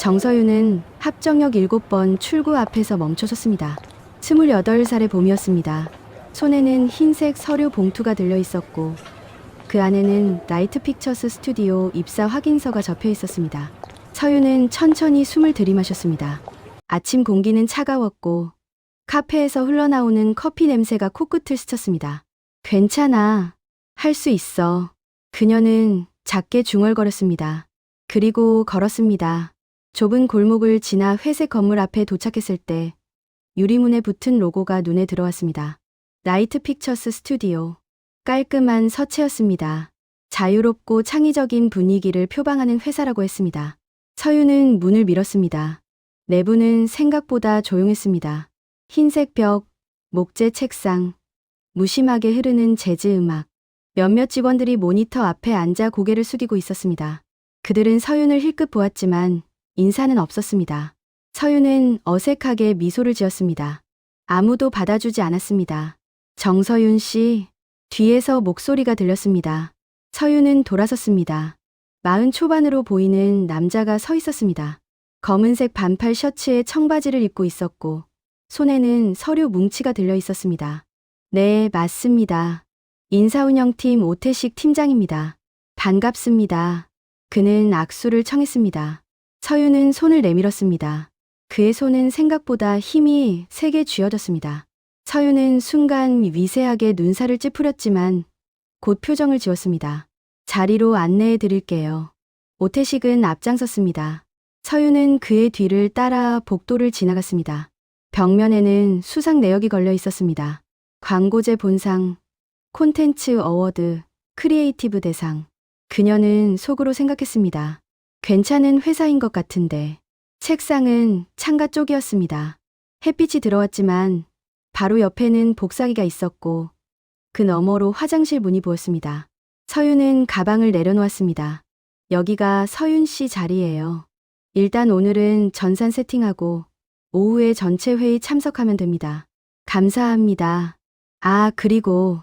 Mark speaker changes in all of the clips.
Speaker 1: 정서윤은 합정역 7번 출구 앞에서 멈춰섰습니다. 28살의 봄이었습니다. 손에는 흰색 서류 봉투가 들려 있었고 그 안에는 라이트 픽처스 스튜디오 입사 확인서가 적혀 있었습니다. 서윤은 천천히 숨을 들이마셨습니다. 아침 공기는 차가웠고 카페에서 흘러나오는 커피 냄새가 코끝을 스쳤습니다. 괜찮아. 할 수 있어. 그녀는 작게 중얼거렸습니다. 그리고 걸었습니다. 좁은 골목을 지나 회색 건물 앞에 도착했을 때 유리문에 붙은 로고가 눈에 들어왔습니다. 라이트 픽처스 스튜디오. 깔끔한 서체였습니다. 자유롭고 창의적인 분위기를 표방하는 회사라고 했습니다. 서윤은 문을 밀었습니다. 내부는 생각보다 조용했습니다. 흰색 벽, 목재 책상, 무심하게 흐르는 재즈 음악. 몇몇 직원들이 모니터 앞에 앉아 고개를 숙이고 있었습니다. 그들은 서윤을 힐끗 보았지만 인사는 없었습니다. 서윤은 어색하게 미소를 지었습니다. 아무도 받아주지 않았습니다. 정서윤 씨, 뒤에서 목소리가 들렸습니다. 서윤은 돌아섰습니다. 40 초반으로 보이는 남자가 서 있었습니다. 검은색 반팔 셔츠에 청바지를 입고 있었고 손에는 서류 뭉치가 들려 있었습니다. 네, 맞습니다. 인사운영팀 오태식 팀장입니다. 반갑습니다. 그는 악수를 청했습니다. 서윤은 손을 내밀었습니다. 그의 손은 생각보다 힘이 세게 쥐어졌습니다. 서윤은 순간 미세하게 눈살을 찌푸렸지만 곧 표정을 지웠습니다. 자리로 안내해 드릴게요. 오태식은 앞장섰습니다. 서윤은 그의 뒤를 따라 복도를 지나갔습니다. 벽면에는 수상 내역이 걸려 있었습니다. 광고제 본상, 콘텐츠 어워드, 크리에이티브 대상. 그녀는 속으로 생각했습니다. 괜찮은 회사인 것 같은데. 책상은 창가 쪽이었습니다. 햇빛이 들어왔지만 바로 옆에는 복사기가 있었고 그 너머로 화장실 문이 보였습니다. 서윤은 가방을 내려놓았습니다. 여기가 서윤 씨 자리예요. 일단 오늘은 전산 세팅하고 오후에 전체 회의 참석하면 됩니다. 감사합니다. 아, 그리고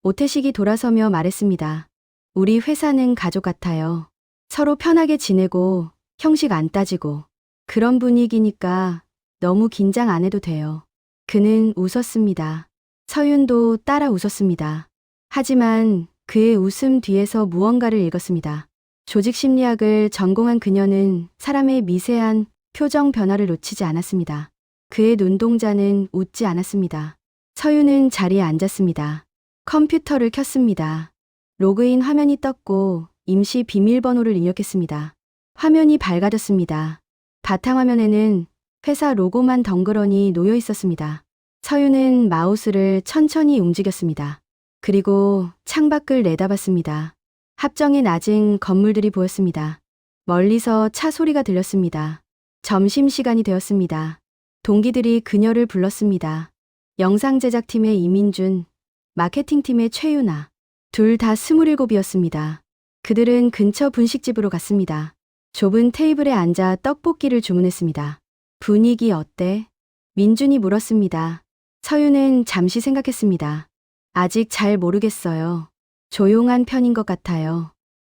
Speaker 1: 오태식이 돌아서며 말했습니다. 우리 회사는 가족 같아요. 서로 편하게 지내고 형식 안 따지고 그런 분위기니까 너무 긴장 안 해도 돼요. 그는 웃었습니다. 서윤도 따라 웃었습니다. 하지만 그의 웃음 뒤에서 무언가를 읽었습니다. 조직 심리학을 전공한 그녀는 사람의 미세한 표정 변화를 놓치지 않았습니다. 그의 눈동자는 웃지 않았습니다. 서윤은 자리에 앉았습니다. 컴퓨터를 켰습니다. 로그인 화면이 떴고 임시 비밀번호를 입력했습니다. 화면이 밝아졌습니다. 바탕화면에는 회사 로고만 덩그러니 놓여 있었습니다. 서윤은 마우스를 천천히 움직였습니다. 그리고 창밖을 내다봤습니다. 합정의 낮은 건물들이 보였습니다. 멀리서 차 소리가 들렸습니다. 점심시간이 되었습니다. 동기들이 그녀를 불렀습니다. 영상제작팀의 이민준, 마케팅팀의 최유나. 둘 다 27이었습니다. 그들은 근처 분식집으로 갔습니다. 좁은 테이블에 앉아 떡볶이를 주문했습니다. 분위기 어때? 민준이 물었습니다. 서윤은 잠시 생각했습니다. 아직 잘 모르겠어요. 조용한 편인 것 같아요.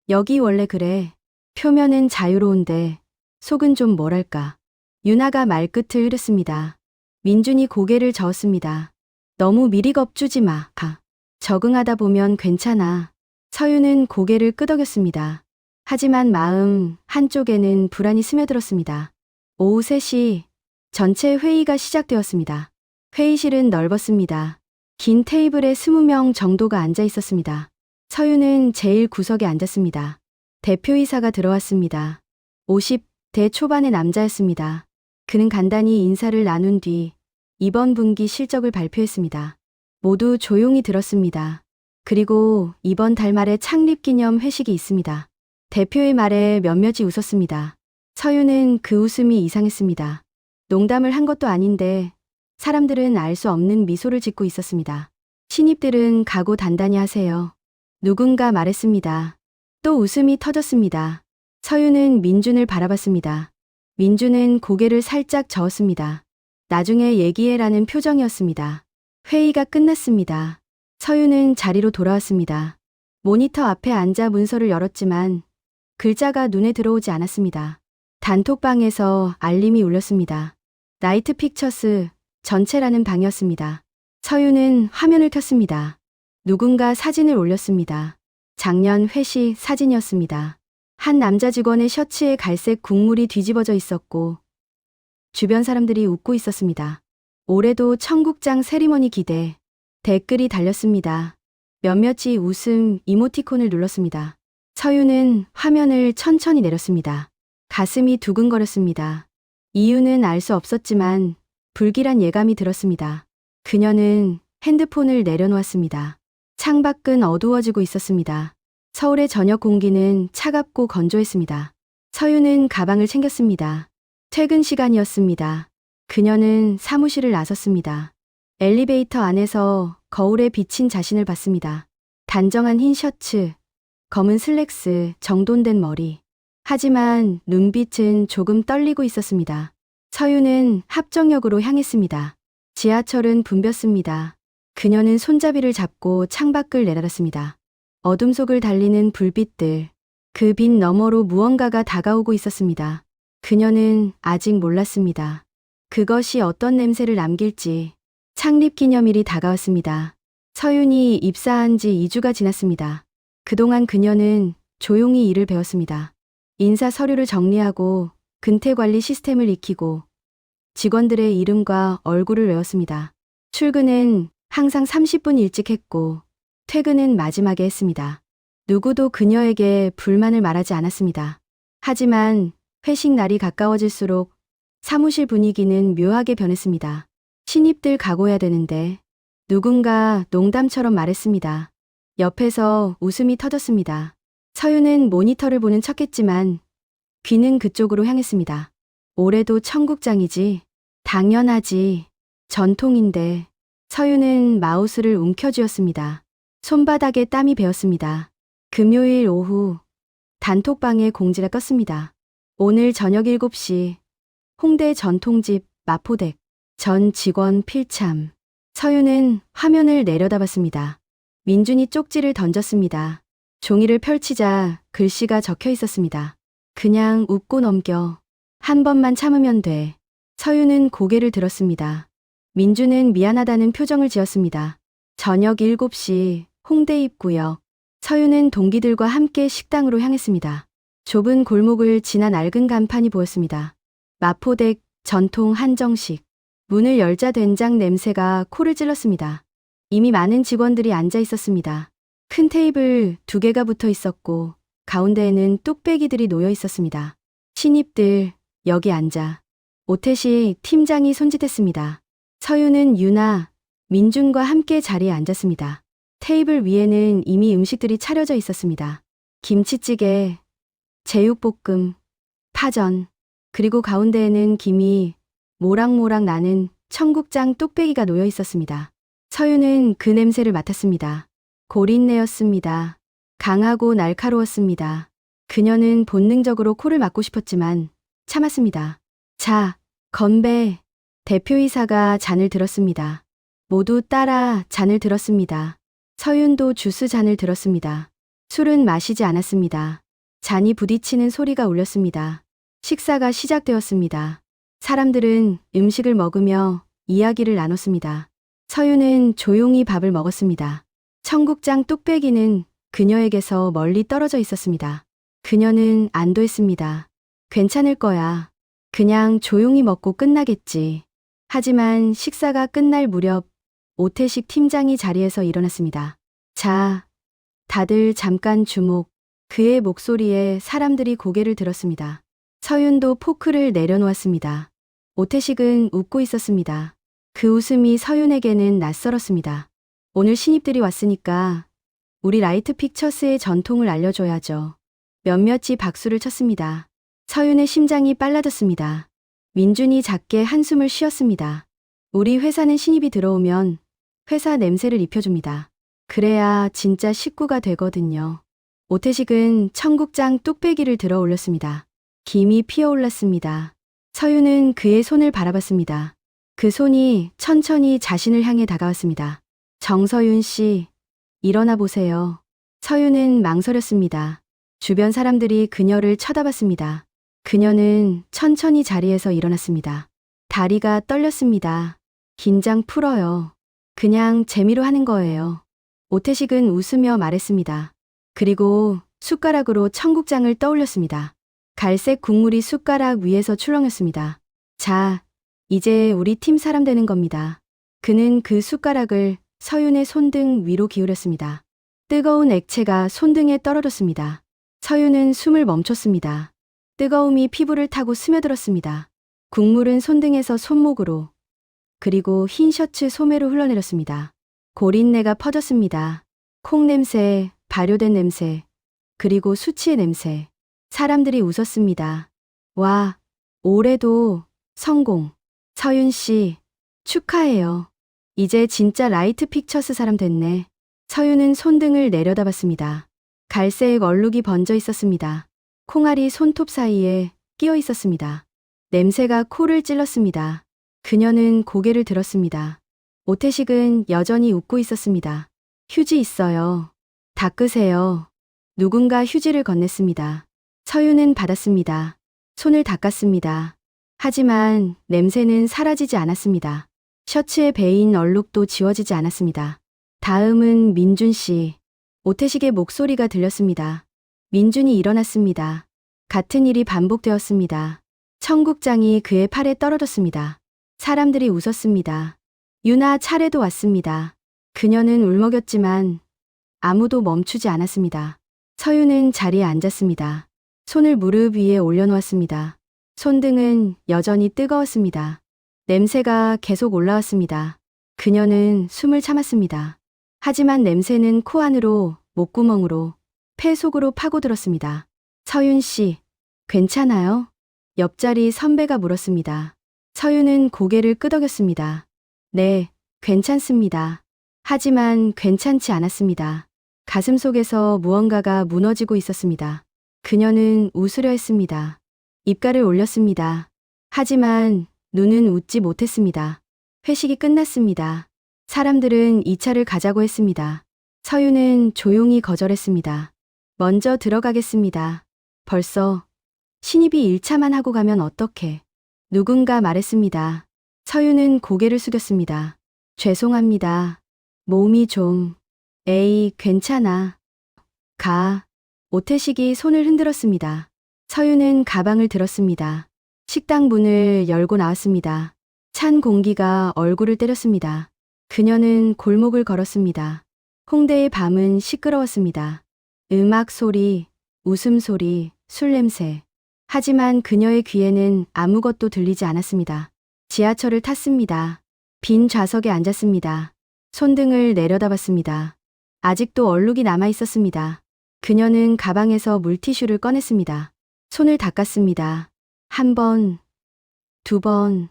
Speaker 1: 여기 원래 그래. 표면은 자유로운데 속은 좀 뭐랄까. 유나가 말끝을 흐렸습니다. 민준이 고개를 저었습니다. 너무 미리 겁주지 마. 적응하다 보면 괜찮아. 서윤은 고개를 끄덕였습니다. 하지만 마음 한쪽에는 불안이 스며들었습니다. 오후 3시 전체 회의가 시작되었습니다. 회의실은 넓었습니다. 긴 테이블에 20명 정도가 앉아 있었습니다. 서윤은 제일 구석에 앉았습니다. 대표이사가 들어왔습니다. 50대 초반의 남자였습니다. 그는 간단히 인사를 나눈 뒤 이번 분기 실적을 발표했습니다. 모두 조용히 들었습니다. 그리고 이번 달 말에 창립기념 회식이 있습니다. 대표의 말에 몇몇이 웃었습니다. 서윤은 그 웃음이 이상했습니다. 농담을 한 것도 아닌데 사람들은 알 수 없는 미소를 짓고 있었습니다. 신입들은 각오 단단히 하세요. 누군가 말했습니다. 또 웃음이 터졌습니다. 서윤은 민준을 바라봤습니다. 민준은 고개를 살짝 저었습니다. 나중에 얘기해라는 표정이었습니다. 회의가 끝났습니다. 서윤은 자리로 돌아왔습니다. 모니터 앞에 앉아 문서를 열었지만 글자가 눈에 들어오지 않았습니다. 단톡방에서 알림이 울렸습니다. 나이트 픽처스 전체라는 방이었습니다. 서윤은 화면을 켰습니다. 누군가 사진을 올렸습니다. 작년 회식 사진이었습니다. 한 남자 직원의 셔츠에 갈색 국물이 뒤집어져 있었고 주변 사람들이 웃고 있었습니다. 올해도 청국장 세리머니 기대. 댓글이 달렸습니다. 몇몇이 웃음 이모티콘을 눌렀습니다. 서윤은 화면을 천천히 내렸습니다. 가슴이 두근거렸습니다. 이유는 알 수 없었지만 불길한 예감이 들었습니다. 그녀는 핸드폰을 내려놓았습니다. 창밖은 어두워지고 있었습니다. 서울의 저녁 공기는 차갑고 건조했습니다. 서윤은 가방을 챙겼습니다. 퇴근 시간이었습니다. 그녀는 사무실을 나섰습니다. 엘리베이터 안에서 거울에 비친 자신을 봤습니다. 단정한 흰 셔츠, 검은 슬랙스, 정돈된 머리. 하지만 눈빛은 조금 떨리고 있었습니다. 서윤은 합정역으로 향했습니다. 지하철은 붐볐습니다. 그녀는 손잡이를 잡고 창밖을 내려다봤습니다. 어둠 속을 달리는 불빛들. 그 빛 너머로 무언가가 다가오고 있었습니다. 그녀는 아직 몰랐습니다. 그것이 어떤 냄새를 남길지. 창립기념일이 다가왔습니다. 서윤이 입사한 지 2주가 지났습니다. 그동안 그녀는 조용히 일을 배웠습니다. 인사 서류를 정리하고 근태관리 시스템을 익히고 직원들의 이름과 얼굴을 외웠습니다. 출근은 항상 30분 일찍 했고 퇴근은 마지막에 했습니다. 누구도 그녀에게 불만을 말하지 않았습니다. 하지만 회식 날이 가까워질수록 사무실 분위기는 묘하게 변했습니다. 신입들 각오해야 되는데 누군가 농담처럼 말했습니다. 옆에서 웃음이 터졌습니다. 서윤은 모니터를 보는 척했지만 귀는 그쪽으로 향했습니다. 올해도 청국장이지. 당연하지. 전통인데. 서윤은 마우스를 움켜쥐었습니다. 손바닥에 땀이 배었습니다. 금요일 오후 단톡방에 공지가 떴습니다. 오늘 저녁 7시 홍대 전통집 마포댁 전 직원 필참. 서윤은 화면을 내려다봤습니다. 민준이 쪽지를 던졌습니다. 종이를 펼치자 글씨가 적혀 있었습니다. 그냥 웃고 넘겨. 한 번만 참으면 돼. 서윤은 고개를 들었습니다. 민준은 미안하다는 표정을 지었습니다. 저녁 7시 홍대 입구역. 서윤은 동기들과 함께 식당으로 향했습니다. 좁은 골목을 지나 낡은 간판이 보였습니다. 마포댁 전통 한정식. 문을 열자 된장 냄새가 코를 찔렀습니다. 이미 많은 직원들이 앉아 있었습니다. 큰 테이블 2개가 붙어 있었고 가운데에는 뚝배기들이 놓여 있었습니다. 신입들 여기 앉아. 오태식 팀장이 손짓했습니다. 서윤은 유나, 민준과 함께 자리에 앉았습니다. 테이블 위에는 이미 음식들이 차려져 있었습니다. 김치찌개, 제육볶음, 파전, 그리고 가운데에는 김이 모락모락 나는 청국장 뚝배기가 놓여 있었습니다. 서윤은 그 냄새를 맡았습니다. 고린내였습니다. 강하고 날카로웠습니다. 그녀는 본능적으로 코를 막고 싶었지만 참았습니다. 자, 건배. 대표이사가 잔을 들었습니다. 모두 따라 잔을 들었습니다. 서윤도 주스 잔을 들었습니다. 술은 마시지 않았습니다. 잔이 부딪히는 소리가 울렸습니다. 식사가 시작되었습니다. 사람들은 음식을 먹으며 이야기를 나눴습니다. 서윤은 조용히 밥을 먹었습니다. 청국장 뚝배기는 그녀에게서 멀리 떨어져 있었습니다. 그녀는 안도했습니다. 괜찮을 거야. 그냥 조용히 먹고 끝나겠지. 하지만 식사가 끝날 무렵 오태식 팀장이 자리에서 일어났습니다. 자, 다들 잠깐 주목. 그의 목소리에 사람들이 고개를 들었습니다. 서윤도 포크를 내려놓았습니다. 오태식은 웃고 있었습니다. 그 웃음이 서윤에게는 낯설었습니다. 오늘 신입들이 왔으니까 우리 라이트 픽처스의 전통을 알려줘야죠. 몇몇이 박수를 쳤습니다. 서윤의 심장이 빨라졌습니다. 민준이 작게 한숨을 쉬었습니다. 우리 회사는 신입이 들어오면 회사 냄새를 입혀줍니다. 그래야 진짜 식구가 되거든요. 오태식은 청국장 뚝배기를 들어 올렸습니다. 김이 피어올랐습니다. 서윤은 그의 손을 바라봤습니다. 그 손이 천천히 자신을 향해 다가왔습니다. 정서윤 씨, 일어나 보세요. 서윤은 망설였습니다. 주변 사람들이 그녀를 쳐다봤습니다. 그녀는 천천히 자리에서 일어났습니다. 다리가 떨렸습니다. 긴장 풀어요. 그냥 재미로 하는 거예요. 오태식은 웃으며 말했습니다. 그리고 숟가락으로 청국장을 떠올렸습니다. 갈색 국물이 숟가락 위에서 출렁였습니다. 자, 이제 우리 팀 사람 되는 겁니다. 그는 그 숟가락을 서윤의 손등 위로 기울였습니다. 뜨거운 액체가 손등에 떨어졌습니다. 서윤은 숨을 멈췄습니다. 뜨거움이 피부를 타고 스며들었습니다. 국물은 손등에서 손목으로, 그리고 흰 셔츠 소매로 흘러내렸습니다. 고린내가 퍼졌습니다. 콩 냄새, 발효된 냄새, 그리고 수치의 냄새. 사람들이 웃었습니다. 와, 올해도 성공. 서윤 씨, 축하해요. 이제 진짜 라이트 픽처스 사람 됐네. 서윤은 손등을 내려다봤습니다. 갈색 얼룩이 번져 있었습니다. 콩알이 손톱 사이에 끼어 있었습니다. 냄새가 코를 찔렀습니다. 그녀는 고개를 들었습니다. 오태식은 여전히 웃고 있었습니다. 휴지 있어요. 닦으세요. 누군가 휴지를 건넸습니다. 서윤은 받았습니다. 손을 닦았습니다. 하지만 냄새는 사라지지 않았습니다. 셔츠에 베인 얼룩도 지워지지 않았습니다. 다음은 민준 씨. 오태식의 목소리가 들렸습니다. 민준이 일어났습니다. 같은 일이 반복되었습니다. 청국장이 그의 팔에 떨어졌습니다. 사람들이 웃었습니다. 유나 차례도 왔습니다. 그녀는 울먹였지만 아무도 멈추지 않았습니다. 서윤은 자리에 앉았습니다. 손을 무릎 위에 올려놓았습니다. 손등은 여전히 뜨거웠습니다. 냄새가 계속 올라왔습니다. 그녀는 숨을 참았습니다. 하지만 냄새는 코 안으로, 목구멍으로, 폐 속으로 파고들었습니다. 서윤 씨, 괜찮아요? 옆자리 선배가 물었습니다. 서윤은 고개를 끄덕였습니다. 네, 괜찮습니다. 하지만 괜찮지 않았습니다. 가슴 속에서 무언가가 무너지고 있었습니다. 그녀는 웃으려 했습니다. 입가를 올렸습니다. 하지만 눈은 웃지 못했습니다. 회식이 끝났습니다. 사람들은 2차를 가자고 했습니다. 서윤은 조용히 거절했습니다. 먼저 들어가겠습니다. 벌써 신입이 1차만 하고 가면 어떡해. 누군가 말했습니다. 서윤은 고개를 숙였습니다. 죄송합니다. 몸이 좀... 에이, 괜찮아. 가. 오태식이 손을 흔들었습니다. 서윤은 가방을 들었습니다. 식당 문을 열고 나왔습니다. 찬 공기가 얼굴을 때렸습니다. 그녀는 골목을 걸었습니다. 홍대의 밤은 시끄러웠습니다. 음악 소리, 웃음소리, 술 냄새. 하지만 그녀의 귀에는 아무것도 들리지 않았습니다. 지하철을 탔습니다. 빈 좌석에 앉았습니다. 손등을 내려다봤습니다. 아직도 얼룩이 남아 있었습니다. 그녀는 가방에서 물티슈를 꺼냈습니다. 손을 닦았습니다. 1번, 2번,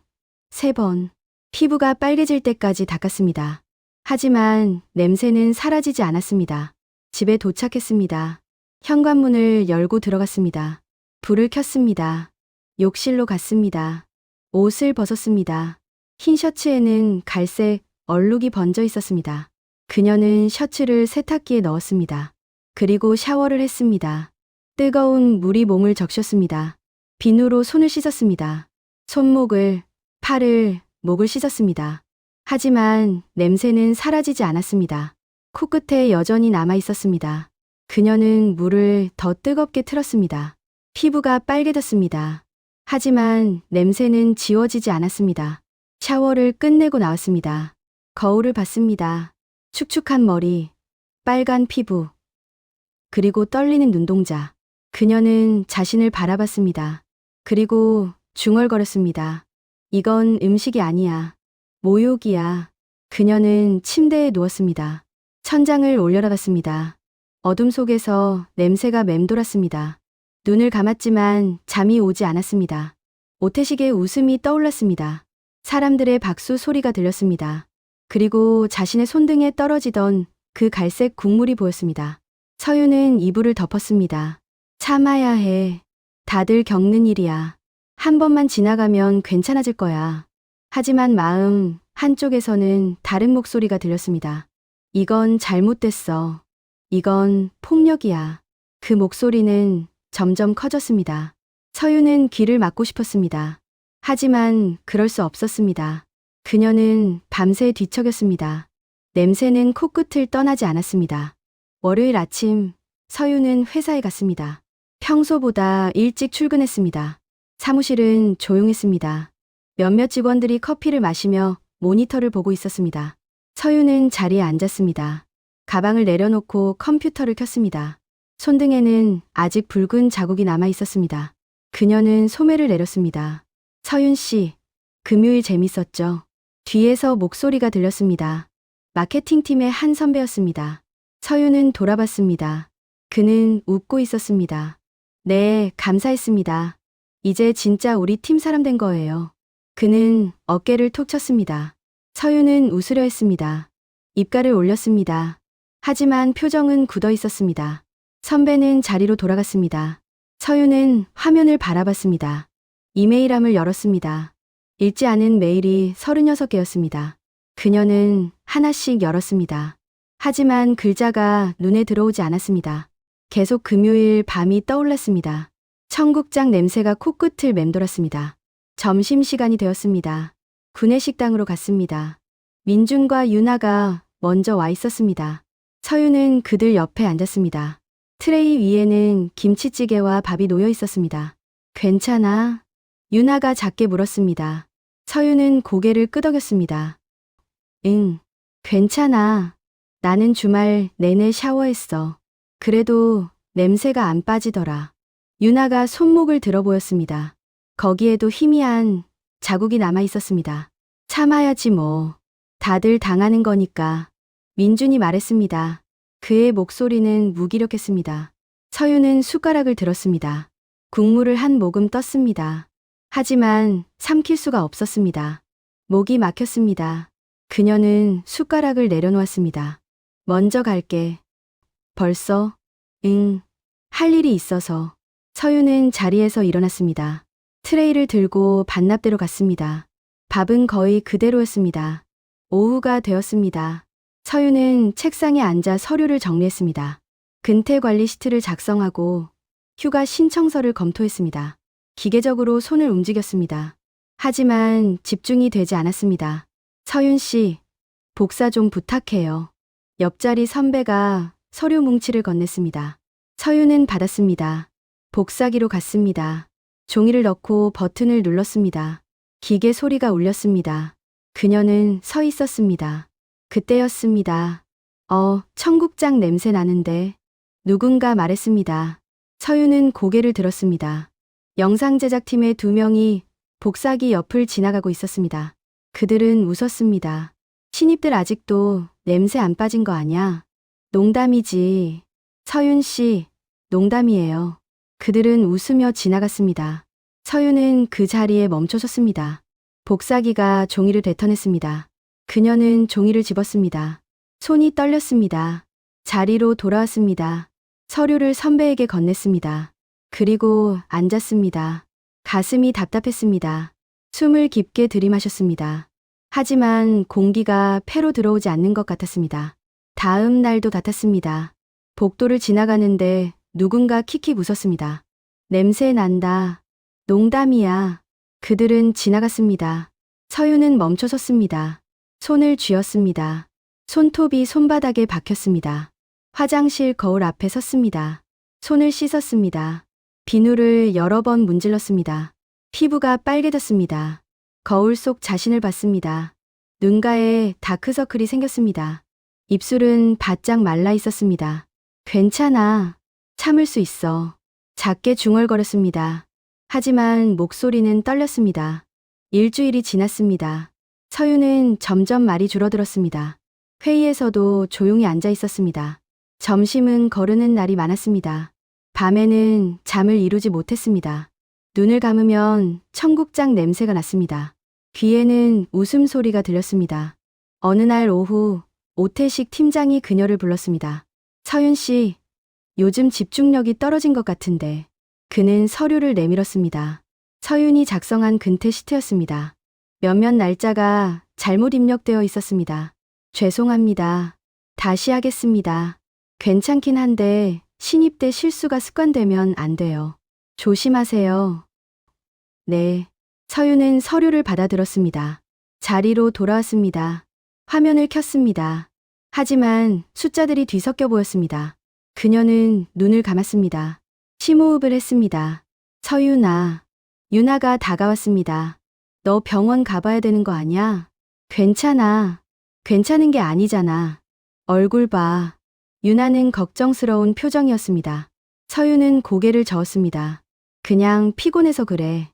Speaker 1: 3번. 피부가 빨개질 때까지 닦았습니다. 하지만 냄새는 사라지지 않았습니다. 집에 도착했습니다. 현관문을 열고 들어갔습니다. 불을 켰습니다. 욕실로 갔습니다. 옷을 벗었습니다. 흰 셔츠에는 갈색 얼룩이 번져 있었습니다. 그녀는 셔츠를 세탁기에 넣었습니다. 그리고 샤워를 했습니다. 뜨거운 물이 몸을 적셨습니다. 비누로 손을 씻었습니다. 손목을, 팔을, 목을 씻었습니다. 하지만 냄새는 사라지지 않았습니다. 코끝에 여전히 남아 있었습니다. 그녀는 물을 더 뜨겁게 틀었습니다. 피부가 빨개졌습니다. 하지만 냄새는 지워지지 않았습니다. 샤워를 끝내고 나왔습니다. 거울을 봤습니다. 축축한 머리, 빨간 피부, 그리고 떨리는 눈동자. 그녀는 자신을 바라봤습니다. 그리고 중얼거렸습니다. 이건 음식이 아니야. 모욕이야. 그녀는 침대에 누웠습니다. 천장을 올려다봤습니다. 어둠 속에서 냄새가 맴돌았습니다. 눈을 감았지만 잠이 오지 않았습니다. 오태식의 웃음이 떠올랐습니다. 사람들의 박수 소리가 들렸습니다. 그리고 자신의 손등에 떨어지던 그 갈색 국물이 보였습니다. 서윤은 이불을 덮었습니다. 참아야 해. 다들 겪는 일이야. 한 번만 지나가면 괜찮아질 거야. 하지만 마음 한쪽에서는 다른 목소리가 들렸습니다. 이건 잘못됐어. 이건 폭력이야. 그 목소리는 점점 커졌습니다. 서윤은 귀를 막고 싶었습니다. 하지만 그럴 수 없었습니다. 그녀는 밤새 뒤척였습니다. 냄새는 코끝을 떠나지 않았습니다. 월요일 아침, 서윤은 회사에 갔습니다. 평소보다 일찍 출근했습니다. 사무실은 조용했습니다. 몇몇 직원들이 커피를 마시며 모니터를 보고 있었습니다. 서윤은 자리에 앉았습니다. 가방을 내려놓고 컴퓨터를 켰습니다. 손등에는 아직 붉은 자국이 남아 있었습니다. 그녀는 소매를 내렸습니다. 서윤 씨, 금요일 재밌었죠? 뒤에서 목소리가 들렸습니다. 마케팅팀의 한 선배였습니다. 서윤은 돌아봤습니다. 그는 웃고 있었습니다. 네, 감사했습니다. 이제 진짜 우리 팀 사람 된 거예요. 그는 어깨를 톡 쳤습니다. 서윤은 웃으려 했습니다. 입가를 올렸습니다. 하지만 표정은 굳어 있었습니다. 선배는 자리로 돌아갔습니다. 서윤은 화면을 바라봤습니다. 이메일함을 열었습니다. 읽지 않은 메일이 36개였습니다. 그녀는 하나씩 열었습니다. 하지만 글자가 눈에 들어오지 않았습니다. 계속 금요일 밤이 떠올랐습니다. 청국장 냄새가 코끝을 맴돌았습니다. 점심시간이 되었습니다. 구내식당으로 갔습니다. 민준과 유나가 먼저 와 있었습니다. 서윤은 그들 옆에 앉았습니다. 트레이 위에는 김치찌개와 밥이 놓여 있었습니다. 괜찮아? 유나가 작게 물었습니다. 서윤은 고개를 끄덕였습니다. 응, 괜찮아. 나는 주말 내내 샤워했어. 그래도 냄새가 안 빠지더라. 유나가 손목을 들어 보였습니다. 거기에도 희미한 자국이 남아 있었습니다. 참아야지 뭐. 다들 당하는 거니까. 민준이 말했습니다. 그의 목소리는 무기력했습니다. 서윤은 숟가락을 들었습니다. 국물을 한 모금 떴습니다. 하지만 삼킬 수가 없었습니다. 목이 막혔습니다. 그녀는 숟가락을 내려놓았습니다. 먼저 갈게. 벌써? 응. 할 일이 있어서. 서윤은 자리에서 일어났습니다. 트레이를 들고 반납대로 갔습니다. 밥은 거의 그대로였습니다. 오후가 되었습니다. 서윤은 책상에 앉아 서류를 정리했습니다. 근태 관리 시트를 작성하고 휴가 신청서를 검토했습니다. 기계적으로 손을 움직였습니다. 하지만 집중이 되지 않았습니다. 서윤 씨, 복사 좀 부탁해요. 옆자리 선배가 서류 뭉치를 건넸습니다. 서윤은 받았습니다. 복사기로 갔습니다. 종이를 넣고 버튼을 눌렀습니다. 기계 소리가 울렸습니다. 그녀는 서 있었습니다. 그때였습니다. 청국장 냄새 나는데. 누군가 말했습니다. 서윤은 고개를 들었습니다. 영상 제작팀의 2명이 복사기 옆을 지나가고 있었습니다. 그들은 웃었습니다. 신입들 아직도 냄새 안 빠진 거 아냐? 농담이지. 서윤 씨, 농담이에요. 그들은 웃으며 지나갔습니다. 서윤은 그 자리에 멈춰섰습니다. 복사기가 종이를 뱉어냈습니다. 그녀는 종이를 집었습니다. 손이 떨렸습니다. 자리로 돌아왔습니다. 서류를 선배에게 건넸습니다. 그리고 앉았습니다. 가슴이 답답했습니다. 숨을 깊게 들이마셨습니다. 하지만 공기가 폐로 들어오지 않는 것 같았습니다. 다음 날도 같았습니다. 복도를 지나가는데 누군가 킥킥 웃었습니다. 냄새 난다. 농담이야. 그들은 지나갔습니다. 서윤은 멈춰섰습니다. 손을 쥐었습니다. 손톱이 손바닥에 박혔습니다. 화장실 거울 앞에 섰습니다. 손을 씻었습니다. 비누를 여러 번 문질렀습니다. 피부가 빨개졌습니다. 거울 속 자신을 봤습니다. 눈가에 다크서클이 생겼습니다. 입술은 바짝 말라 있었습니다. 괜찮아. 참을 수 있어. 작게 중얼거렸습니다. 하지만 목소리는 떨렸습니다. 일주일이 지났습니다. 서윤은 점점 말이 줄어들었습니다. 회의에서도 조용히 앉아 있었습니다. 점심은 거르는 날이 많았습니다. 밤에는 잠을 이루지 못했습니다. 눈을 감으면 청국장 냄새가 났습니다. 귀에는 웃음소리가 들렸습니다. 어느 날 오후 오태식 팀장이 그녀를 불렀습니다. 서윤 씨, 요즘 집중력이 떨어진 것 같은데. 그는 서류를 내밀었습니다. 서윤이 작성한 근태 시트였습니다. 몇몇 날짜가 잘못 입력되어 있었습니다. 죄송합니다. 다시 하겠습니다. 괜찮긴 한데 신입 때 실수가 습관되면 안 돼요. 조심하세요. 네. 서유는 서류를 받아들었습니다. 자리로 돌아왔습니다. 화면을 켰습니다. 하지만 숫자들이 뒤섞여 보였습니다. 그녀는 눈을 감았습니다. 심호흡을 했습니다. 서유나. 유나가 다가왔습니다. 너 병원 가봐야 되는 거 아니야? 괜찮아. 괜찮은 게 아니잖아. 얼굴 봐. 유나는 걱정스러운 표정이었습니다. 서유는 고개를 저었습니다. 그냥 피곤해서 그래.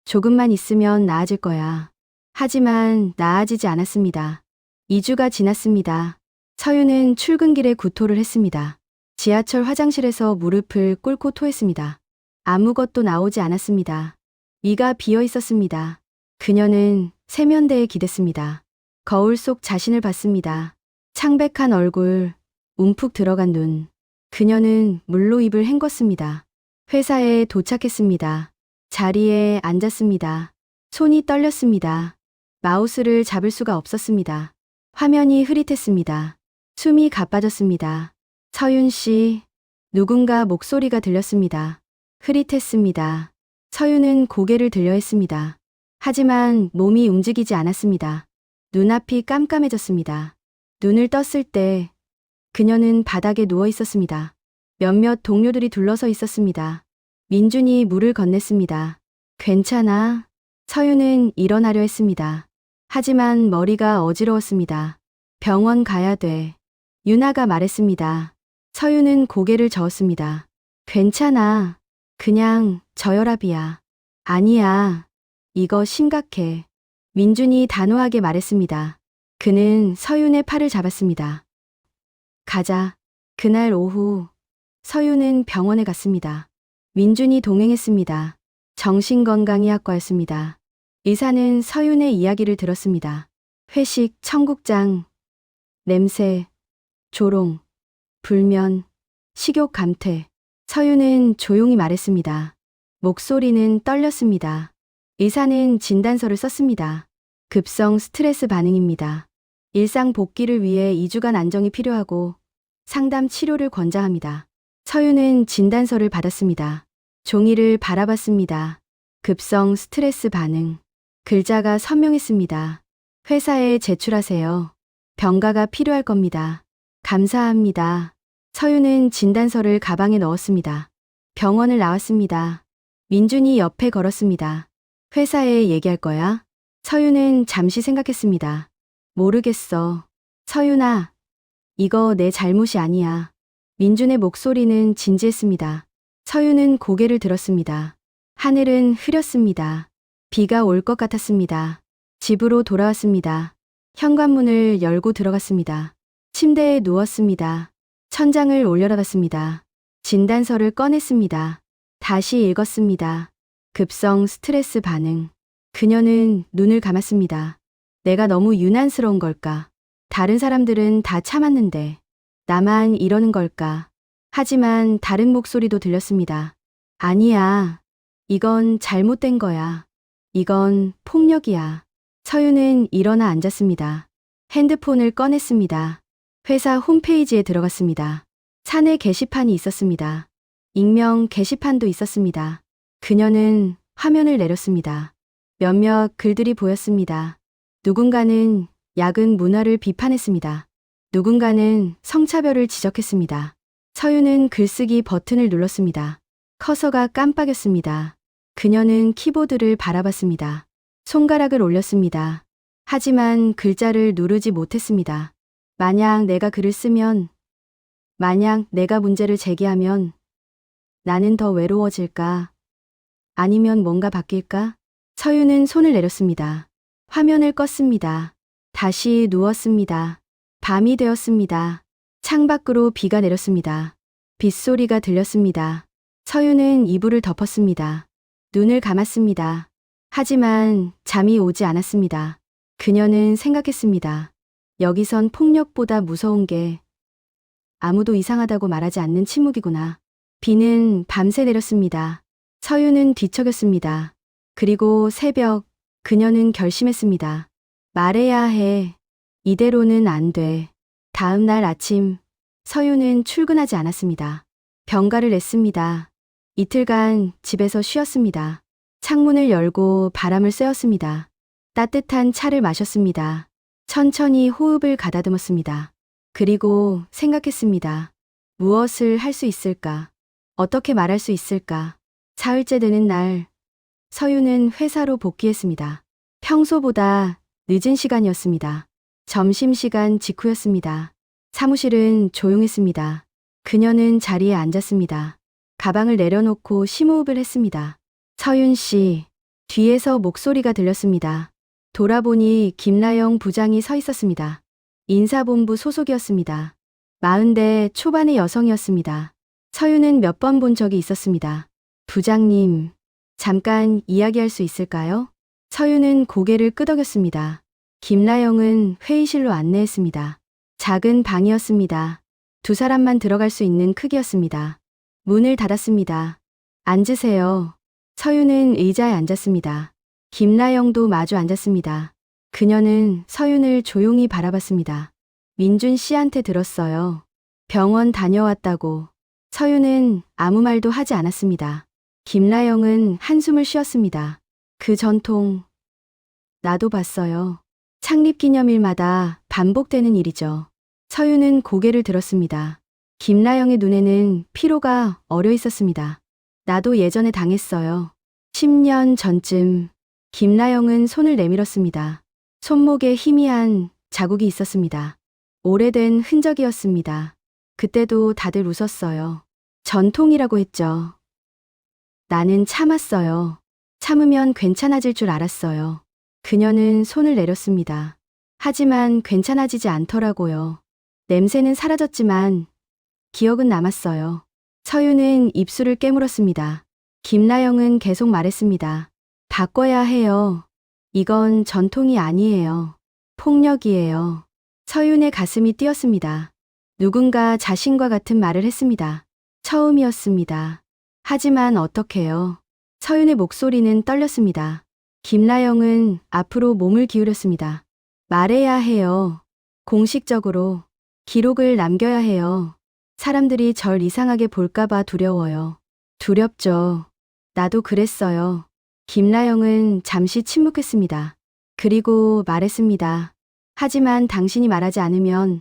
Speaker 1: 조금만 있으면 나아질 거야. 하지만 나아지지 않았습니다. 2주가 지났습니다. 서유는 출근길에 구토를 했습니다. 지하철 화장실에서 무릎을 꿇고 토했습니다. 아무것도 나오지 않았습니다. 위가 비어 있었습니다. 그녀는 세면대에 기댔습니다. 거울 속 자신을 봤습니다. 창백한 얼굴, 움푹 들어간 눈. 그녀는 물로 입을 헹궜습니다. 회사에 도착했습니다. 자리에 앉았습니다. 손이 떨렸습니다. 마우스를 잡을 수가 없었습니다. 화면이 흐릿했습니다. 숨이 가빠졌습니다. 서윤 씨, 누군가 목소리가 들렸습니다. 흐릿했습니다. 서윤은 고개를 들려 했습니다. 하지만 몸이 움직이지 않았습니다. 눈앞이 깜깜해졌습니다. 눈을 떴을 때 그녀는 바닥에 누워 있었습니다. 몇몇 동료들이 둘러서 있었습니다. 민준이 물을 건넸습니다. 괜찮아? 서윤은 일어나려 했습니다. 하지만 머리가 어지러웠습니다. 병원 가야 돼. 유나가 말했습니다. 서윤은 고개를 저었습니다. 괜찮아. 그냥 저혈압이야. 아니야. 이거 심각해. 민준이 단호하게 말했습니다. 그는 서윤의 팔을 잡았습니다. 가자. 그날 오후 서윤은 병원에 갔습니다. 민준이 동행했습니다. 정신건강의학과였습니다. 의사는 서윤의 이야기를 들었습니다. 회식, 청국장, 냄새, 조롱, 불면, 식욕 감퇴. 서윤은 조용히 말했습니다. 목소리는 떨렸습니다. 의사는 진단서를 썼습니다. 급성 스트레스 반응입니다. 일상 복귀를 위해 2주간 안정이 필요하고 상담 치료를 권장합니다. 서윤은 진단서를 받았습니다. 종이를 바라봤습니다. 급성 스트레스 반응. 글자가 선명했습니다. 회사에 제출하세요. 병가가 필요할 겁니다. 감사합니다. 서윤은 진단서를 가방에 넣었습니다. 병원을 나왔습니다. 민준이 옆에 걸었습니다. 회사에 얘기할 거야? 서윤은 잠시 생각했습니다. 모르겠어. 서윤아, 이거 내 잘못이 아니야. 민준의 목소리는 진지했습니다. 서윤은 고개를 들었습니다. 하늘은 흐렸습니다. 비가 올 것 같았습니다. 집으로 돌아왔습니다. 현관문을 열고 들어갔습니다. 침대에 누웠습니다. 천장을 올려다봤습니다. 진단서를 꺼냈습니다. 다시 읽었습니다. 급성 스트레스 반응. 그녀는 눈을 감았습니다. 내가 너무 유난스러운 걸까? 다른 사람들은 다 참았는데 나만 이러는 걸까? 하지만 다른 목소리도 들렸습니다. 아니야. 이건 잘못된 거야. 이건 폭력이야. 서윤은 일어나 앉았습니다. 핸드폰을 꺼냈습니다. 회사 홈페이지에 들어갔습니다. 사내 게시판이 있었습니다. 익명 게시판도 있었습니다. 그녀는 화면을 내렸습니다. 몇몇 글들이 보였습니다. 누군가는 야근 문화를 비판했습니다. 누군가는 성차별을 지적했습니다. 서윤은 글쓰기 버튼을 눌렀습니다. 커서가 깜빡였습니다. 그녀는 키보드를 바라봤습니다. 손가락을 올렸습니다. 하지만 글자를 누르지 못했습니다. 만약 내가 글을 쓰면, 만약 내가 문제를 제기하면 나는 더 외로워질까? 아니면 뭔가 바뀔까? 서윤은 손을 내렸습니다. 화면을 껐습니다. 다시 누웠습니다. 밤이 되었습니다. 창밖으로 비가 내렸습니다. 빗소리가 들렸습니다. 서윤은 이불을 덮었습니다. 눈을 감았습니다. 하지만 잠이 오지 않았습니다. 그녀는 생각했습니다. 여기선 폭력보다 무서운 게 아무도 이상하다고 말하지 않는 침묵이구나. 비는 밤새 내렸습니다. 서윤은 뒤척였습니다. 그리고 새벽, 그녀는 결심했습니다. 말해야 해. 이대로는 안 돼. 다음 날 아침, 서윤은 출근하지 않았습니다. 병가를 냈습니다. 이틀간 집에서 쉬었습니다. 창문을 열고 바람을 쐬었습니다. 따뜻한 차를 마셨습니다. 천천히 호흡을 가다듬었습니다. 그리고 생각했습니다. 무엇을 할 수 있을까? 어떻게 말할 수 있을까? 사흘째 되는 날, 서유는 회사로 복귀했습니다. 평소보다 늦은 시간이었습니다. 점심시간 직후였습니다. 사무실은 조용했습니다. 그녀는 자리에 앉았습니다. 가방을 내려놓고 심호흡을 했습니다. 서윤 씨, 뒤에서 목소리가 들렸습니다. 돌아보니 김나영 부장이 서 있었습니다. 인사본부 소속이었습니다. 40대 초반의 여성이었습니다. 서윤은 몇 번 본 적이 있었습니다. 부장님, 잠깐 이야기할 수 있을까요? 서윤은 고개를 끄덕였습니다. 김나영은 회의실로 안내했습니다. 작은 방이었습니다. 두 사람만 들어갈 수 있는 크기였습니다. 문을 닫았습니다. 앉으세요. 서윤은 의자에 앉았습니다. 김나영도 마주 앉았습니다. 그녀는 서윤을 조용히 바라봤습니다. 민준 씨한테 들었어요. 병원 다녀왔다고. 서윤은 아무 말도 하지 않았습니다. 김나영은 한숨을 쉬었습니다. 그 전통, 나도 봤어요. 창립기념일마다 반복되는 일이죠. 서윤은 고개를 들었습니다. 김나영의 눈에는 피로가 어려 있었습니다. 나도 예전에 당했어요. 10년 전쯤. 김나영은 손을 내밀었습니다. 손목에 희미한 자국이 있었습니다. 오래된 흔적이었습니다. 그때도 다들 웃었어요. 전통이라고 했죠. 나는 참았어요. 참으면 괜찮아질 줄 알았어요. 그녀는 손을 내렸습니다. 하지만 괜찮아지지 않더라고요. 냄새는 사라졌지만 기억은 남았어요. 서윤은 입술을 깨물었습니다. 김나영은 계속 말했습니다. 바꿔야 해요. 이건 전통이 아니에요. 폭력이에요. 서윤의 가슴이 뛰었습니다. 누군가 자신과 같은 말을 했습니다. 처음이었습니다. 하지만 어떡해요. 서윤의 목소리는 떨렸습니다. 김나영은 앞으로 몸을 기울였습니다. 말해야 해요. 공식적으로. 기록을 남겨야 해요. 사람들이 절 이상하게 볼까봐 두려워요. 두렵죠. 나도 그랬어요. 김나영은 잠시 침묵했습니다. 그리고 말했습니다. 하지만 당신이 말하지 않으면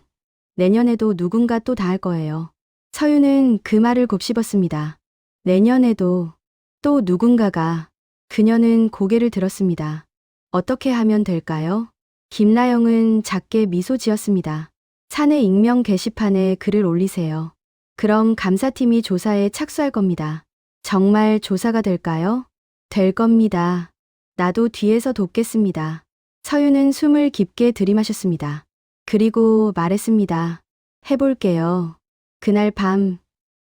Speaker 1: 내년에도 누군가 또 다 할 거예요. 서윤은 그 말을 곱씹었습니다. 내년에도 또 누군가가. 그녀는 고개를 들었습니다. 어떻게 하면 될까요? 김나영은 작게 미소 지었습니다. 사내 익명 게시판에 글을 올리세요. 그럼 감사팀이 조사에 착수할 겁니다. 정말 조사가 될까요? 될 겁니다. 나도 뒤에서 돕겠습니다. 서윤은 숨을 깊게 들이마셨습니다. 그리고 말했습니다. 해볼게요. 그날 밤,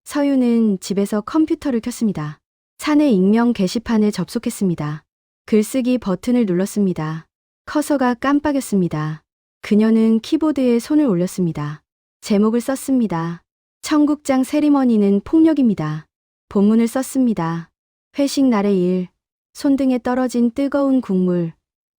Speaker 1: 서윤은 집에서 컴퓨터를 켰습니다. 사내 익명 게시판에 접속했습니다. 글쓰기 버튼을 눌렀습니다. 커서가 깜빡였습니다. 그녀는 키보드에 손을 올렸습니다. 제목을 썼습니다. 청국장 세리머니는 폭력입니다. 본문을 썼습니다. 회식 날의 일, 손등에 떨어진 뜨거운 국물,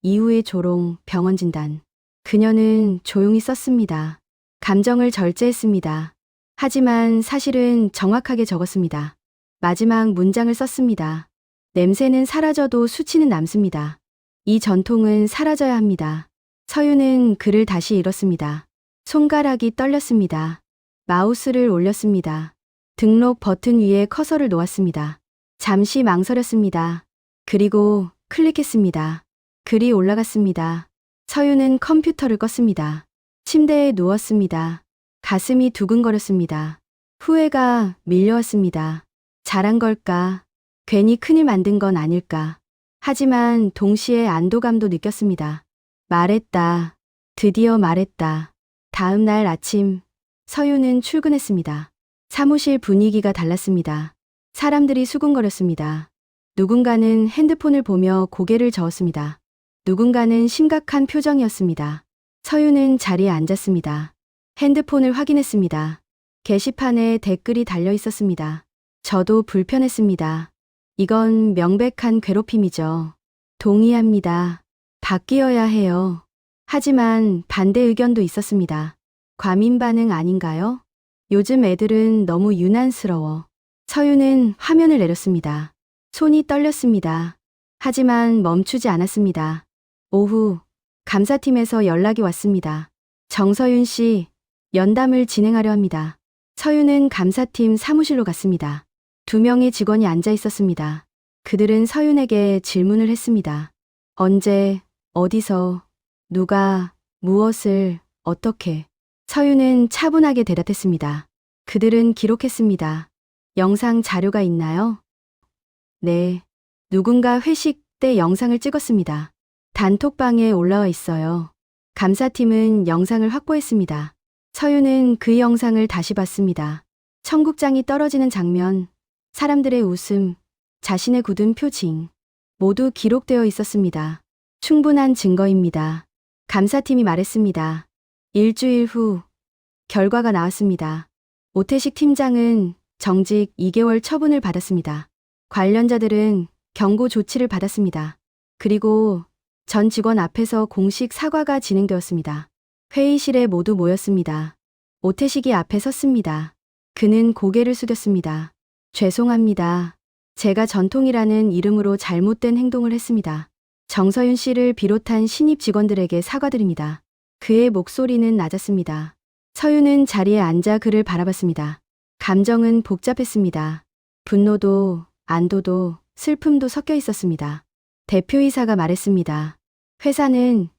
Speaker 1: 이후의 조롱, 병원 진단. 그녀는 조용히 썼습니다. 감정을 절제했습니다. 하지만 사실은 정확하게 적었습니다. 마지막 문장을 썼습니다. 냄새는 사라져도 수치는 남습니다. 이 전통은 사라져야 합니다. 서윤은 글을 다시 읽었습니다. 손가락이 떨렸습니다. 마우스를 올렸습니다. 등록 버튼 위에 커서를 놓았습니다. 잠시 망설였습니다. 그리고 클릭했습니다. 글이 올라갔습니다. 서윤은 컴퓨터를 껐습니다. 침대에 누웠습니다. 가슴이 두근거렸습니다. 후회가 밀려왔습니다. 잘한 걸까? 괜히 큰일 만든 건 아닐까? 하지만 동시에 안도감도 느꼈습니다. 말했다. 드디어 말했다. 다음 날 아침, 서윤은 출근했습니다. 사무실 분위기가 달랐습니다. 사람들이 수군거렸습니다. 누군가는 핸드폰을 보며 고개를 저었습니다. 누군가는 심각한 표정이었습니다. 서윤은 자리에 앉았습니다. 핸드폰을 확인했습니다. 게시판에 댓글이 달려 있었습니다. 저도 불편했습니다. 이건 명백한 괴롭힘이죠. 동의합니다. 바뀌어야 해요. 하지만 반대 의견도 있었습니다. 과민 반응 아닌가요? 요즘 애들은 너무 유난스러워. 서윤은 화면을 내렸습니다. 손이 떨렸습니다. 하지만 멈추지 않았습니다. 오후, 감사팀에서 연락이 왔습니다. 정서윤 씨, 면담을 진행하려 합니다. 서윤은 감사팀 사무실로 갔습니다. 2명의 직원이 앉아 있었습니다. 그들은 서윤에게 질문을 했습니다. 언제, 어디서, 누가, 무엇을, 어떻게. 서윤은 차분하게 대답했습니다. 그들은 기록했습니다. 영상 자료가 있나요? 네. 누군가 회식 때 영상을 찍었습니다. 단톡방에 올라와 있어요. 감사팀은 영상을 확보했습니다. 서윤은 그 영상을 다시 봤습니다. 청국장이 떨어지는 장면, 사람들의 웃음, 자신의 굳은 표情, 모두 기록되어 있었습니다. 충분한 증거입니다. 감사팀이 말했습니다. 일주일 후, 결과가 나왔습니다. 오태식 팀장은 정직 2개월 처분을 받았습니다. 관련자들은 경고 조치를 받았습니다. 그리고 전 직원 앞에서 공식 사과가 진행되었습니다. 회의실에 모두 모였습니다. 오태식이 앞에 섰습니다. 그는 고개를 숙였습니다. 죄송합니다. 제가 전통이라는 이름으로 잘못된 행동을 했습니다. 정서윤 씨를 비롯한 신입 직원들에게 사과드립니다. 그의 목소리는 낮았습니다. 서윤은 자리에 앉아 그를 바라봤습니다. 감정은 복잡했습니다. 분노도, 안도도, 슬픔도 섞여 있었습니다. 대표이사가 말했습니다. 회사는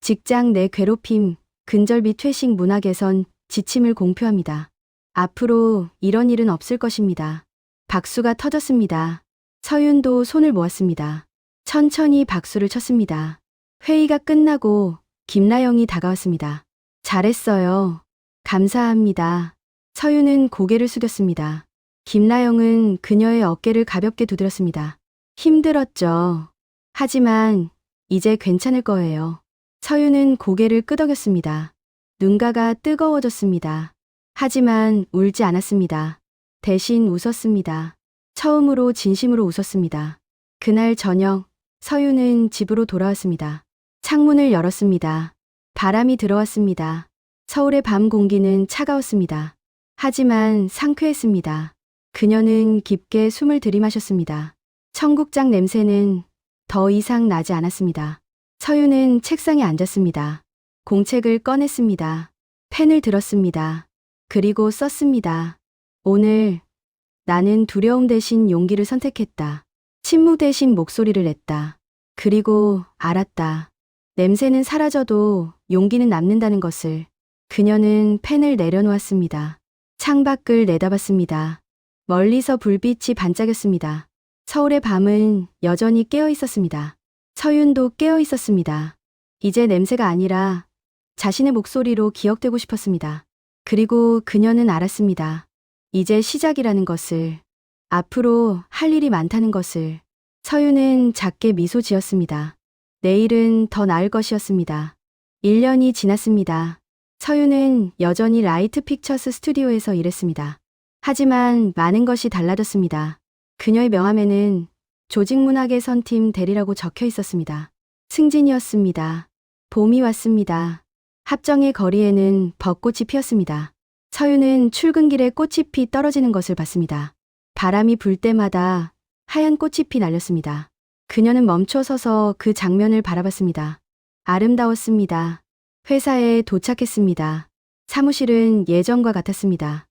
Speaker 1: 직장 내 괴롭힘, 근절 및 퇴직 문화 개선, 지침을 공표합니다. 앞으로 이런 일은 없을 것입니다. 박수가 터졌습니다. 서윤도 손을 모았습니다. 천천히 박수를 쳤습니다. 회의가 끝나고 김나영이 다가왔습니다. 잘했어요. 감사합니다. 서윤은 고개를 숙였습니다. 김나영은 그녀의 어깨를 가볍게 두드렸습니다. 힘들었죠. 하지만 이제 괜찮을 거예요. 서윤은 고개를 끄덕였습니다. 눈가가 뜨거워졌습니다. 하지만 울지 않았습니다. 대신 웃었습니다. 처음으로 진심으로 웃었습니다. 그날 저녁, 서윤은 집으로 돌아왔습니다. 창문을 열었습니다. 바람이 들어왔습니다. 서울의 밤 공기는 차가웠습니다. 하지만 상쾌했습니다. 그녀는 깊게 숨을 들이마셨습니다. 청국장 냄새는 더 이상 나지 않았습니다. 서윤은 책상에 앉았습니다. 공책을 꺼냈습니다. 펜을 들었습니다. 그리고 썼습니다. 오늘 나는 두려움 대신 용기를 선택했다. 침묵 대신 목소리를 냈다. 그리고 알았다. 냄새는 사라져도 용기는 남는다는 것을. 그녀는 펜을 내려놓았습니다. 창밖을 내다봤습니다. 멀리서 불빛이 반짝였습니다. 서울의 밤은 여전히 깨어 있었습니다. 서윤도 깨어 있었습니다. 이제 냄새가 아니라 자신의 목소리로 기억되고 싶었습니다. 그리고 그녀는 알았습니다. 이제 시작이라는 것을, 앞으로 할 일이 많다는 것을. 서윤은 작게 미소 지었습니다. 내일은 더 나을 것이었습니다. 1년이 지났습니다. 서윤은 여전히 라이트 픽처스 스튜디오에서 일했습니다. 하지만 많은 것이 달라졌습니다. 그녀의 명함에는 조직문학의 선팀 대리라고 적혀 있었습니다. 승진이었습니다. 봄이 왔습니다. 합정의 거리에는 벚꽃이 피었습니다. 서윤은 출근길에 꽃잎이 떨어지는 것을 봤습니다. 바람이 불 때마다 하얀 꽃잎이 날렸습니다. 그녀는 멈춰 서서 그 장면을 바라봤습니다. 아름다웠습니다. 회사에 도착했습니다. 사무실은 예전과 같았습니다.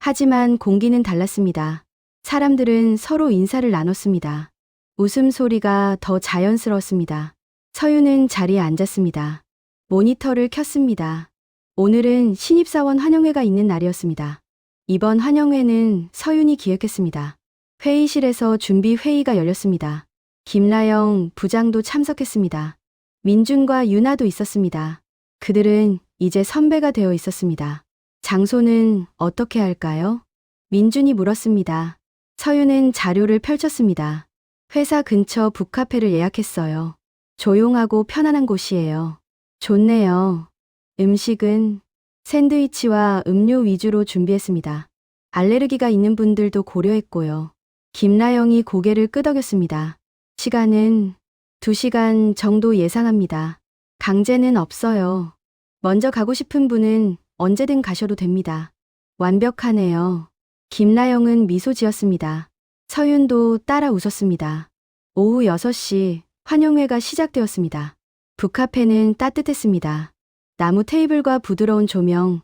Speaker 1: 하지만 공기는 달랐습니다. 사람들은 서로 인사를 나눴습니다. 웃음소리가 더 자연스러웠습니다. 서윤은 자리에 앉았습니다. 모니터를 켰습니다. 오늘은 신입사원 환영회가 있는 날이었습니다. 이번 환영회는 서윤이 기획했습니다. 회의실에서 준비 회의가 열렸습니다. 김나영 부장도 참석했습니다. 민준과 유나도 있었습니다. 그들은 이제 선배가 되어 있었습니다. 장소는 어떻게 할까요? 민준이 물었습니다. 서윤은 자료를 펼쳤습니다. 회사 근처 북카페를 예약했어요. 조용하고 편안한 곳이에요. 좋네요. 음식은 샌드위치와 음료 위주로 준비했습니다. 알레르기가 있는 분들도 고려했고요. 김나영이 고개를 끄덕였습니다. 시간은 2시간 정도 예상합니다. 강제는 없어요. 먼저 가고 싶은 분은 언제든 가셔도 됩니다. 완벽하네요. 김나영은 미소 지었습니다. 서윤도 따라 웃었습니다. 오후 6시 환영회가 시작되었습니다. 북카페는 따뜻했습니다. 나무 테이블과 부드러운 조명,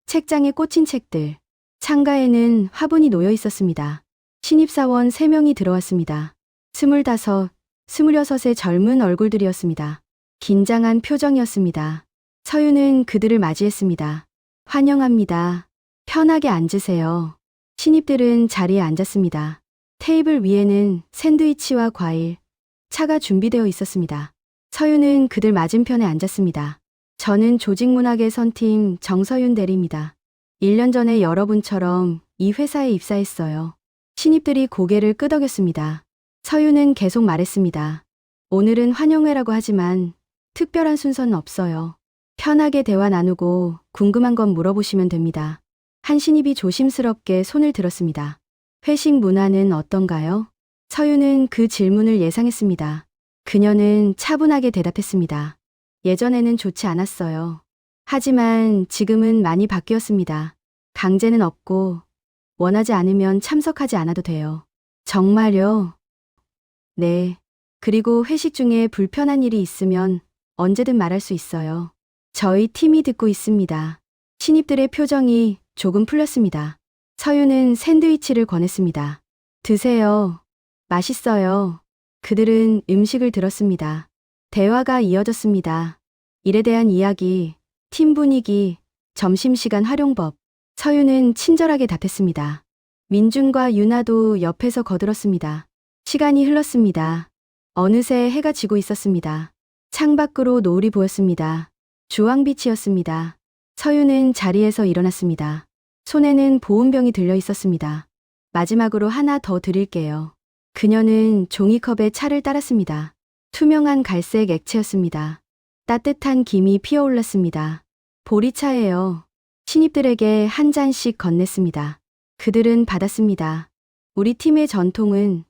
Speaker 1: 책장에 꽂힌 책들, 창가에는 화분이 놓여 있었습니다. 신입사원 3명이 들어왔습니다. 25, 26의 젊은 얼굴들이었습니다. 긴장한 표정이었습니다. 서윤은 그들을 맞이했습니다. 환영합니다. 편하게 앉으세요. 신입들은 자리에 앉았습니다. 테이블 위에는 샌드위치와 과일, 차가 준비되어 있었습니다. 서윤은 그들 맞은편에 앉았습니다. 저는 조직문학의 선팀 정서윤 대리입니다. 1년 전에 여러분처럼 이 회사에 입사했어요. 신입들이 고개를 끄덕였습니다. 서윤은 계속 말했습니다. 오늘은 환영회라고 하지만 특별한 순서는 없어요. 편하게 대화 나누고 궁금한 건 물어보시면 됩니다. 한 신입이 조심스럽게 손을 들었습니다. 회식 문화는 어떤가요? 서윤은 그 질문을 예상했습니다. 그녀는 차분하게 대답했습니다. 예전에는 좋지 않았어요. 하지만 지금은 많이 바뀌었습니다. 강제는 없고 원하지 않으면 참석하지 않아도 돼요. 정말요? 네. 그리고 회식 중에 불편한 일이 있으면 언제든 말할 수 있어요. 저희 팀이 듣고 있습니다. 신입들의 표정이 조금 풀렸습니다. 서윤은 샌드위치를 권했습니다. 드세요. 맛있어요. 그들은 음식을 들었습니다. 대화가 이어졌습니다. 일에 대한 이야기, 팀 분위기, 점심시간 활용법. 서윤은 친절하게 답했습니다. 민준과 유나도 옆에서 거들었습니다. 시간이 흘렀습니다. 어느새 해가 지고 있었습니다. 창밖으로 노을이 보였습니다. 주황빛이었습니다. 서윤은 자리에서 일어났습니다. 손에는 보온병이 들려 있었습니다. 마지막으로 하나 더 드릴게요. 그녀는 종이컵에 차를 따랐습니다. 투명한 갈색 액체였습니다. 따뜻한 김이 피어올랐습니다. 보리차예요. 신입들에게 한 잔씩 건넸습니다. 그들은 받았습니다. 우리 팀의 전통은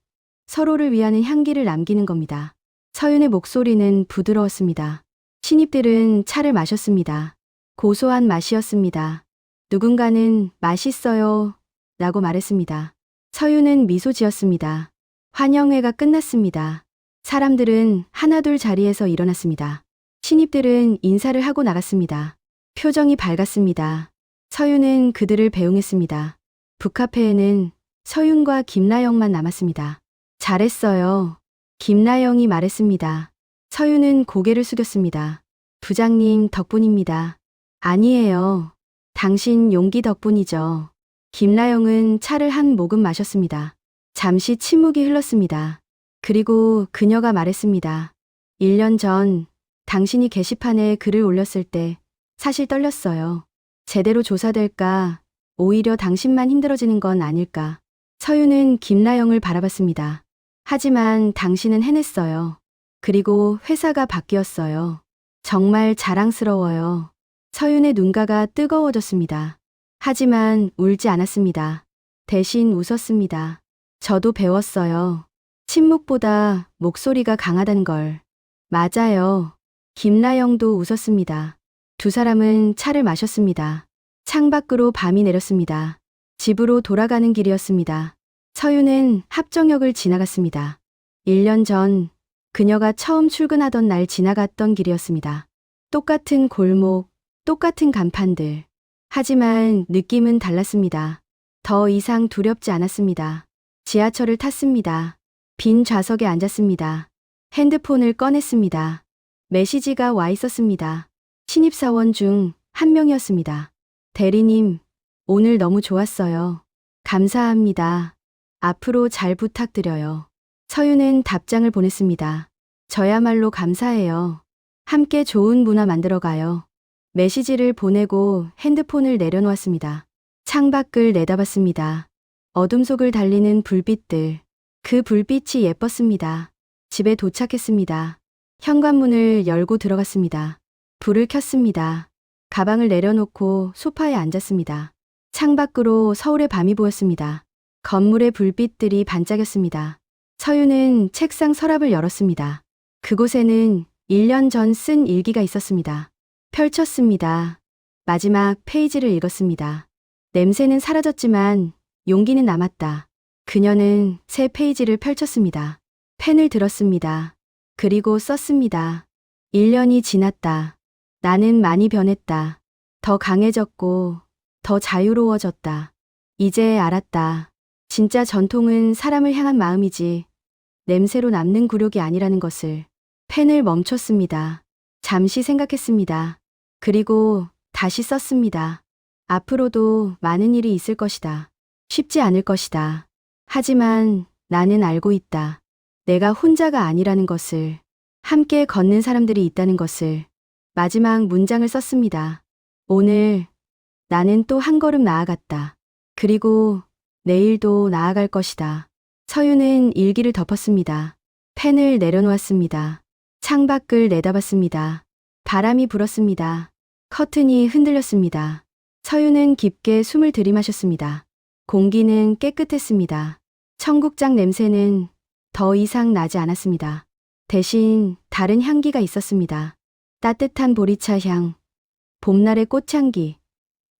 Speaker 1: 서로를 위하는 향기를 남기는 겁니다. 서윤의 목소리는 부드러웠습니다. 신입들은 차를 마셨습니다. 고소한 맛이었습니다. 누군가는 맛있어요 라고 말했습니다. 서윤은 미소 지었습니다. 환영회가 끝났습니다. 사람들은 하나둘 자리에서 일어났습니다. 신입들은 인사를 하고 나갔습니다. 표정이 밝았습니다. 서윤은 그들을 배웅했습니다. 북카페에는 서윤과 김나영만 남았습니다. 잘했어요. 김나영이 말했습니다. 서윤은 고개를 숙였습니다. 부장님 덕분입니다. 아니에요. 당신 용기 덕분이죠. 김나영은 차를 한 모금 마셨습니다. 잠시 침묵이 흘렀습니다. 그리고 그녀가 말했습니다. 1년 전 당신이 게시판에 글을 올렸을 때 사실 떨렸어요. 제대로 조사될까? 오히려 당신만 힘들어지는 건 아닐까? 서윤은 김나영을 바라봤습니다. 하지만 당신은 해냈어요. 그리고 회사가 바뀌었어요. 정말 자랑스러워요. 서윤의 눈가가 뜨거워졌습니다. 하지만 울지 않았습니다. 대신 웃었습니다. 저도 배웠어요. 침묵보다 목소리가 강하다는 걸. 맞아요. 김나영도 웃었습니다. 두 사람은 차를 마셨습니다. 창밖으로 밤이 내렸습니다. 집으로 돌아가는 길이었습니다. 서윤은 합정역을 지나갔습니다. 1년 전 그녀가 처음 출근하던 날 지나갔던 길이었습니다. 똑같은 골목, 똑같은 간판들. 하지만 느낌은 달랐습니다. 더 이상 두렵지 않았습니다. 지하철을 탔습니다. 빈 좌석에 앉았습니다. 핸드폰을 꺼냈습니다. 메시지가 와 있었습니다. 신입사원 중 한 명이었습니다. 대리님, 오늘 너무 좋았어요. 감사합니다. 앞으로 잘 부탁드려요. 서윤은 답장을 보냈습니다. 저야말로 감사해요. 함께 좋은 문화 만들어가요. 메시지를 보내고 핸드폰을 내려놓았습니다. 창밖을 내다봤습니다. 어둠 속을 달리는 불빛들. 그 불빛이 예뻤습니다. 집에 도착했습니다. 현관문을 열고 들어갔습니다. 불을 켰습니다. 가방을 내려놓고 소파에 앉았습니다. 창밖으로 서울의 밤이 보였습니다. 건물의 불빛들이 반짝였습니다. 서윤은 책상 서랍을 열었습니다. 그곳에는 1년 전 쓴 일기가 있었습니다. 펼쳤습니다. 마지막 페이지를 읽었습니다. 냄새는 사라졌지만 용기는 남았다. 그녀는 새 페이지를 펼쳤습니다. 펜을 들었습니다. 그리고 썼습니다. 1년이 지났다. 나는 많이 변했다. 더 강해졌고, 더 자유로워졌다. 이제 알았다. 진짜 전통은 사람을 향한 마음이지, 냄새로 남는 굴욕이 아니라는 것을. 펜을 멈췄습니다. 잠시 생각했습니다. 그리고 다시 썼습니다. 앞으로도 많은 일이 있을 것이다. 쉽지 않을 것이다. 하지만 나는 알고 있다. 내가 혼자가 아니라는 것을. 함께 걷는 사람들이 있다는 것을. 마지막 문장을 썼습니다. 오늘 나는 또 한 걸음 나아갔다. 그리고 내일도 나아갈 것이다. 서유는 일기를 덮었습니다. 펜을 내려놓았습니다. 창밖을 내다봤습니다. 바람이 불었습니다. 커튼이 흔들렸습니다. 서유는 깊게 숨을 들이마셨습니다. 공기는 깨끗했습니다. 청국장 냄새는 더 이상 나지 않았습니다. 대신 다른 향기가 있었습니다. 따뜻한 보리차 향, 봄날의 꽃향기,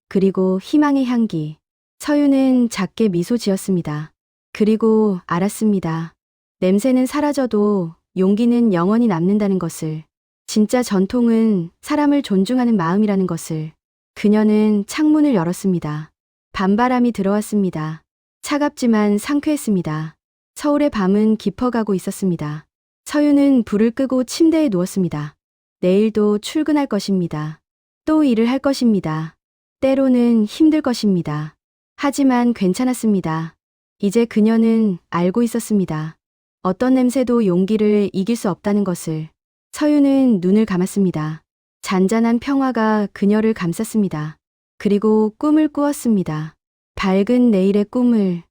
Speaker 1: 그리고 희망의 향기. 서유는 작게 미소 지었습니다. 그리고 알았습니다. 냄새는 사라져도 용기는 영원히 남는다는 것을. 진짜 전통은 사람을 존중하는 마음이라는 것을. 그녀는 창문을 열었습니다. 밤바람이 들어왔습니다. 차갑지만 상쾌했습니다. 서울의 밤은 깊어가고 있었습니다. 서유는 불을 끄고 침대에 누웠습니다. 내일도 출근할 것입니다. 또 일을 할 것입니다. 때로는 힘들 것입니다. 하지만 괜찮았습니다. 이제 그녀는 알고 있었습니다. 어떤 냄새도 용기를 이길 수 없다는 것을. 서유는 눈을 감았습니다. 잔잔한 평화가 그녀를 감쌌습니다. 그리고 꿈을 꾸었습니다. 밝은 내일의 꿈을.